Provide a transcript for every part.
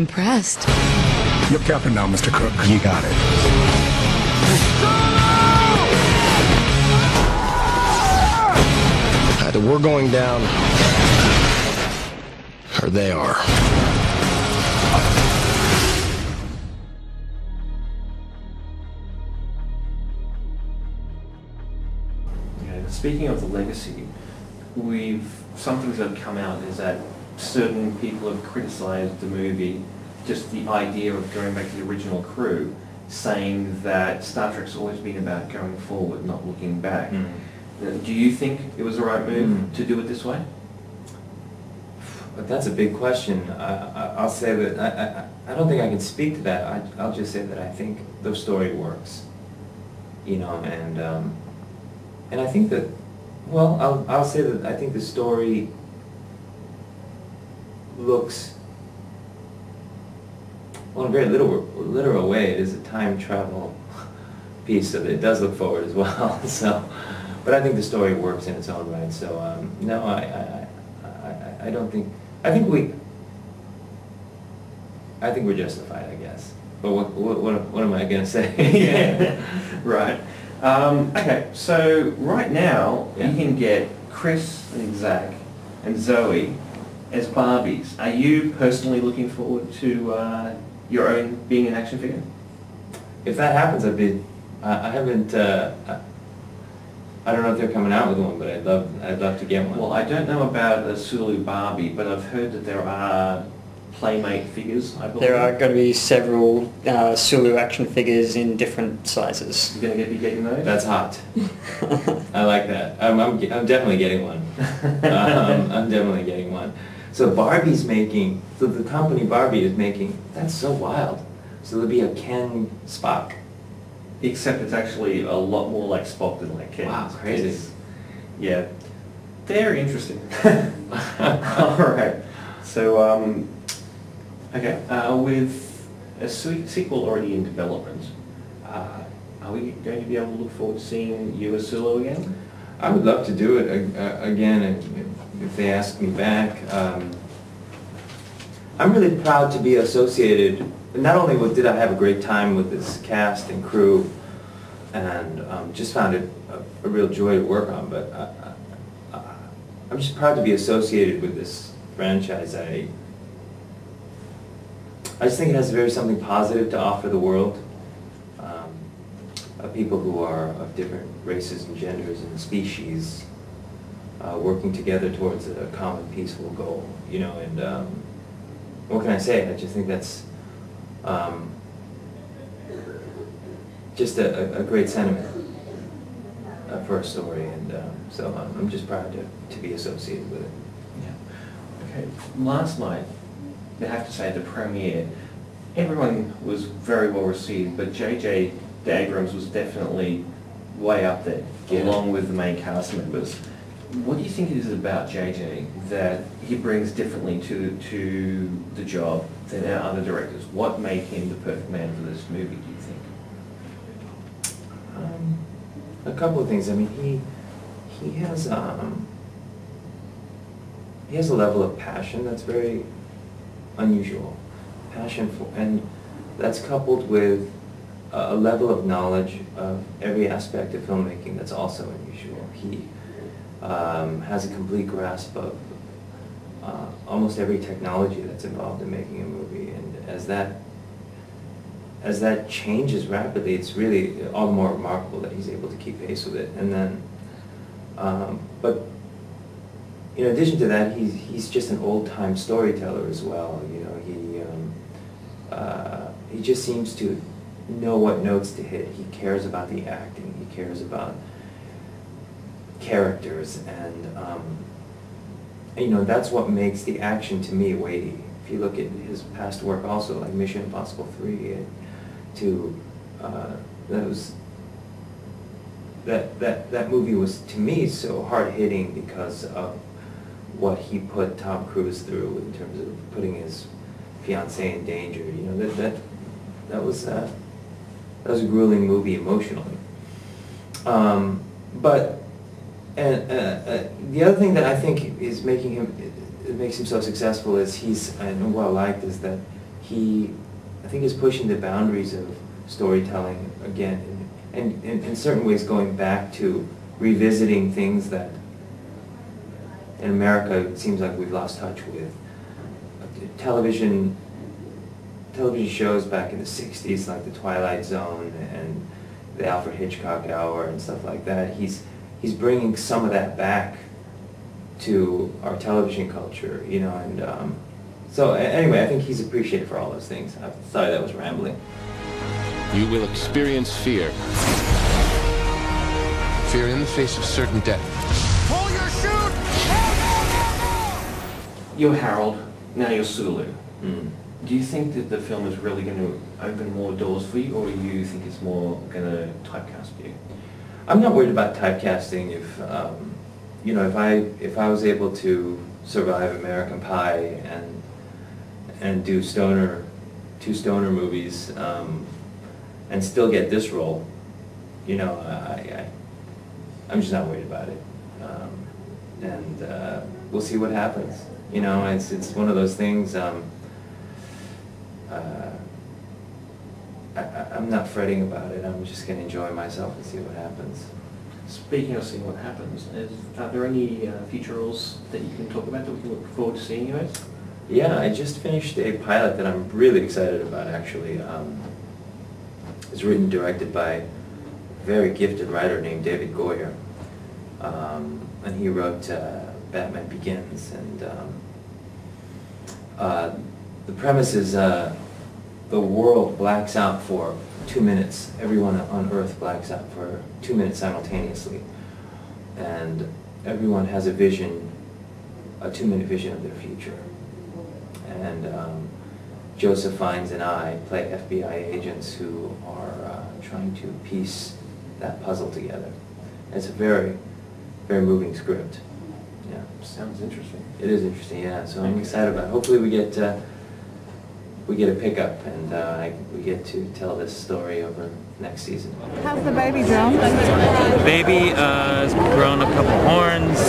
impressed. You're captain now, Mr. Cook. You got it. Either we're going down, or they are. Okay, speaking of the legacy, some things that have come out is that certain people have criticised the movie, just the idea of going back to the original crew, saying that Star Trek's always been about going forward, not looking back. Do you think it was the right move to do it this way? But that's a big question. I'll say that I don't think I can speak to that. I'll just say that I think the story works, you know, and I think that, well, I'll say that I think the story looks, well, in a very literal way, it is a time travel piece, so it does look forward as well. So, but I think the story works in its own right. So no, I don't think. I think we're justified, I guess. But what am I gonna say? Yeah. Right. Okay. So right now you can get Chris and Zach and Zoe as Barbies. Are you personally looking forward to your own being an action figure? If that happens, I haven't. I don't know if they're coming out with one, but I'd love to get one. Well, I don't know about a Sulu Barbie, but I've heard that there are Playmate figures, I believe. There are going to be several Sulu action figures in different sizes. You're going to be getting those? That's hot. I like that. I'm definitely getting one. I'm definitely getting one. So Barbie's making, so the company Barbie is making, that's so wild. So there'll be a Ken Spock. Except it's actually a lot more like Spock than like Ken. Wow, crazy. Yeah. They're interesting. Alright. So, okay, with a sequel already in development, are we going to be able to look forward to seeing you as Sulu again? I would love to do it again if they ask me back. I'm really proud to be associated. Not only did I have a great time with this cast and crew, and just found it a real joy to work on, but I'm just proud to be associated with this franchise. I just think it has something positive to offer the world. People who are of different races and genders and species working together towards a common peaceful goal, you know, and what can I say? I just think that's just a great sentiment for a story, and so I'm just proud to be associated with it. Yeah. Okay. Last night, I have to say, the premiere, everyone was very well received, but J.J. Abrams was definitely way up there, along with the main cast members. What do you think it is about J.J. that he brings differently to the job than our other directors? What made him the perfect man for this movie, do you think? A couple of things. I mean, he has a level of passion that's very unusual. Passion for, and that's coupled with a level of knowledge of every aspect of filmmaking that's also unusual. He has a complete grasp of almost every technology that's involved in making a movie, and as that changes rapidly, it's really all the more remarkable that he's able to keep pace with it. And then, but in addition to that, he's just an old-time storyteller as well. You know, he just seems to know what notes to hit. He cares about the acting. He cares about characters, and you know, that's what makes the action to me weighty. If you look at his past work, also like Mission Impossible 3, that movie was to me so hard hitting because of what he put Tom Cruise through in terms of putting his fiancée in danger. You know, that was a grueling movie emotionally. But the other thing that I think is makes him so successful is and what I liked is that I think is pushing the boundaries of storytelling again, and in certain ways going back to revisiting things that in America it seems like we've lost touch with. Television shows back in the 60s, like The Twilight Zone and the Alfred Hitchcock Hour and stuff like that. He's bringing some of that back to our television culture, you know, and so anyway, I think he's appreciated for all those things. I'm sorry that was rambling. You will experience fear. Fear in the face of certain death. Pull your chute! You're Harold, now you're Sulu. Mm. Do you think that the film is really going to open more doors for you, or do you think it's more going to typecast you? I'm not worried about typecasting. If you know, if I was able to survive American Pie and do two stoner movies and still get this role, you know, I'm just not worried about it. And we'll see what happens. You know, it's one of those things. I'm not fretting about it. I'm just going to enjoy myself and see what happens. Speaking of seeing what happens, are there any future roles that you can talk about that we can look forward to seeing you as? Yeah, I just finished a pilot that I'm really excited about, actually. It's written and directed by a very gifted writer named David Goyer. And he wrote Batman Begins. And the premise is the world blacks out for 2 minutes. Everyone on Earth blacks out for 2 minutes simultaneously. And everyone has a vision, a 2-minute vision of their future. And Joseph Fiennes and I play FBI agents who are trying to piece that puzzle together. It's a very, very moving script. Yeah. Sounds interesting. It is interesting, yeah. So I'm excited about it. Hopefully we get a pickup and we get to tell this story over next season. How's the baby grown? The baby has grown a couple horns.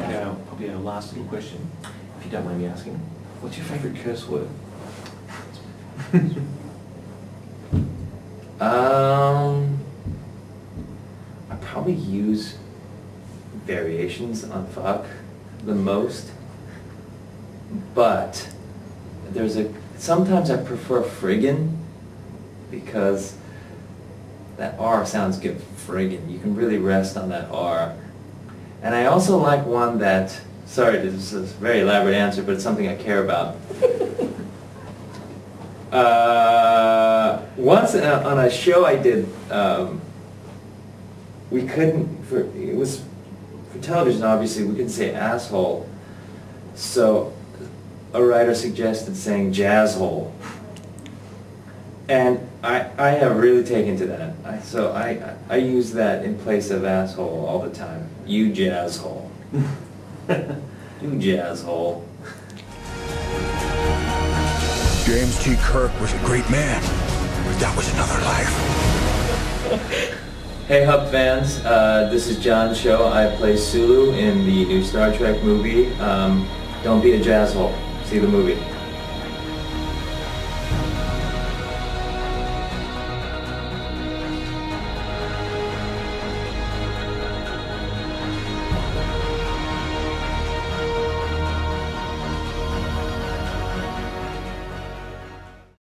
Now, probably our last little question, if you don't mind me asking. What's your favourite curse word? I probably use variations on fuck the most, but sometimes I prefer friggin', because that R sounds good, friggin'. You can really rest on that R. And I also like one that, sorry, this is a very elaborate answer, but it's something I care about. Once on a show I did, we couldn't, it was for television obviously, we couldn't say asshole. So a writer suggested saying jazzhole. And I have really taken to that. So I use that in place of asshole all the time. You jazzhole. You jazzhole. James T. Kirk was a great man, but that was another life. Hey Hub fans, this is John's show. I play Sulu in the new Star Trek movie. Don't be a jazzhole. See the movie.